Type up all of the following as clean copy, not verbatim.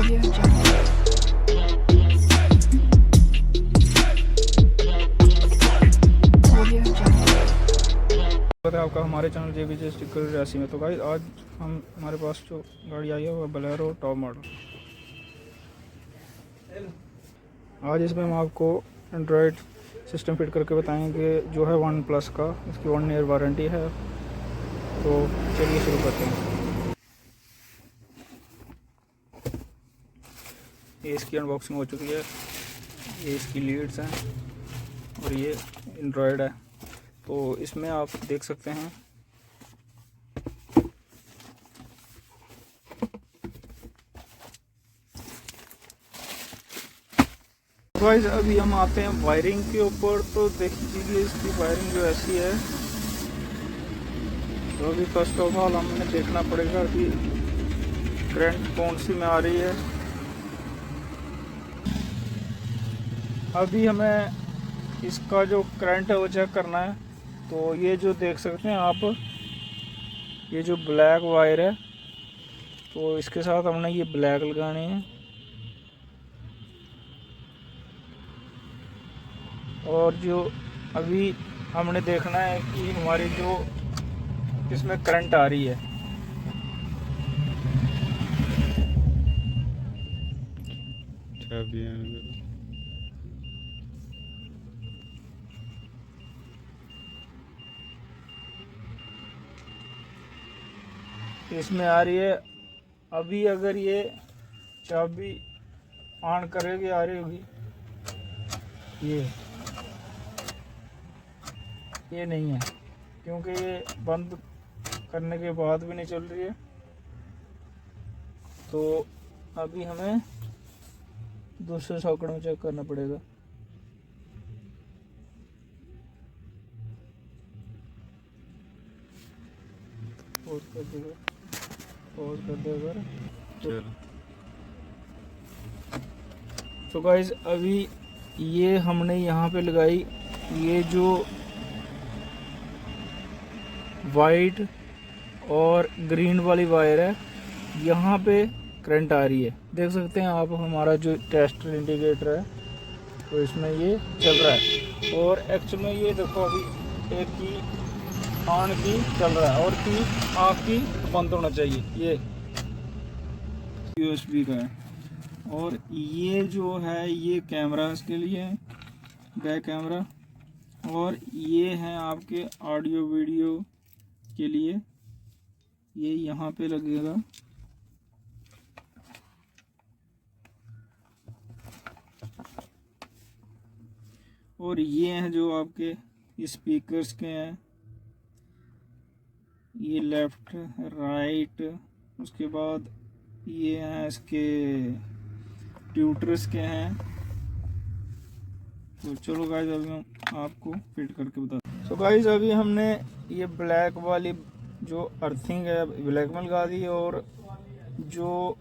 Audio Jungle. Audio Jungle. स्वागत है आपका हमारे चैनल JBJ स्टिकर राशि में। तो गाइस आज हमारे पास जो गाड़ी आई है वो बोलेरो टॉप मॉडल। आज इसमें हम आपको एंड्रॉयड सिस्टम फिट करके बताएंगे जो है वन प्लस का, इसकी 1 ईयर वारंटी है। तो चलिए शुरू करते हैं। ये इसकी अनबॉक्सिंग हो चुकी है, ये इसकी लीड्स हैं और ये एंड्रॉयड है। तो इसमें आप देख सकते हैं गाइस। अभी हम आते हैं वायरिंग के ऊपर। तो देख लीजिए इसकी वायरिंग जो ऐसी है। तो अभी फर्स्ट ऑफ ऑल हमें देखना पड़ेगा कि करंट कौन सी में आ रही है। अभी हमें इसका जो करंट है वो चेक करना है। तो ये जो देख सकते हैं आप, ये जो ब्लैक वायर है, तो इसके साथ हमने ये ब्लैक लगाने हैं। और जो अभी हमने देखना है कि हमारी जो इसमें करंट आ रही है, इसमें आ रही है। अभी अगर ये चाबी ऑन करेगी आ रही होगी, ये नहीं है क्योंकि ये बंद करने के बाद भी नहीं चल रही है। तो अभी हमें दूसरे सॉकेट में चेक करना पड़ेगा। पॉज कर देगा। तो गाइस अभी ये हमने यहाँ पे लगाई, ये जो वाइट और ग्रीन वाली वायर है, यहाँ पे करंट आ रही है। देख सकते हैं आप हमारा जो टेस्टर इंडिकेटर है तो इसमें ये चल रहा है। और एक्चुअल में ये देखो अभी एक की ऑन की चल रहा है और की ऑफ की बंद होना चाहिए। ये USB का है। और ये जो है ये कैमरा इसके लिए है, बैक कैमरा। और ये है आपके ऑडियो वीडियो के लिए, ये यहाँ पे लगेगा। और ये हैं जो आपके स्पीकर्स के हैं, ये लेफ्ट राइट। उसके बाद ये हैं इसके ट्यूटर्स के हैं। तो चलो गाइस अभी हम आपको फिट करके बताते हैं। तो गाइस अभी हमने ये ब्लैक वाली जो अर्थिंग है ब्लैक में लगा दी और जो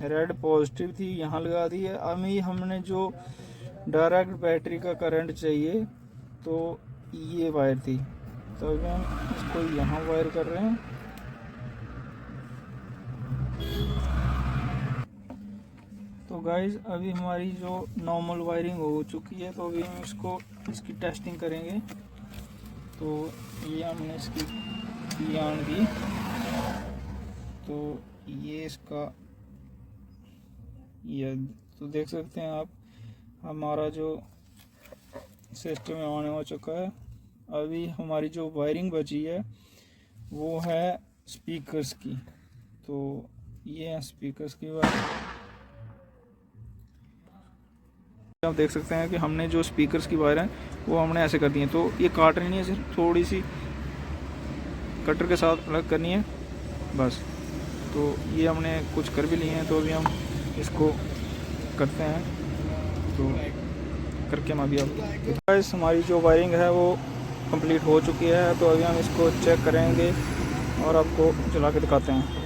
रेड पॉजिटिव थी यहाँ लगा दी है। अभी हमने जो डायरेक्ट बैटरी का करंट चाहिए तो ये वायर थी, तो अभी हम इसको यहाँ वायर कर रहे हैं। तो गाइस अभी हमारी जो नॉर्मल वायरिंग हो चुकी है, तो अभी हम इसकी टेस्टिंग करेंगे। तो ये हमने इसकी ऑन की, तो ये इसका ये तो देख सकते हैं आप हमारा जो सिस्टम में ऑन हो चुका है। अभी हमारी जो वायरिंग बची है वो है स्पीकर्स की। तो ये है स्पीकर्स की वायर। आप देख सकते हैं कि हमने जो स्पीकर्स की वायर है वो हमने ऐसे कर दी है। तो ये काट रही नहीं है, सिर्फ थोड़ी सी कटर के साथ अलग करनी है बस। तो ये हमने कुछ कर भी लिए हैं, तो अभी हम इसको करते हैं। तो करके हम अभी गाइस हमारी जो वायरिंग है वो कंप्लीट हो चुकी है। तो अभी हम इसको चेक करेंगे और आपको चला के दिखाते हैं।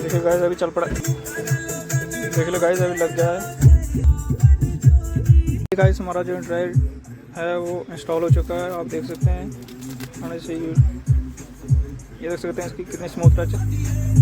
देखिए गाइस अभी चल पड़ा, देख लो गाइस अभी लग गया है। गाइस हमारा जो ड्राइव है वो इंस्टॉल हो चुका है, आप देख सकते हैं। होने से ये देख सकते हैं इसकी कितनी स्मूथ टच है।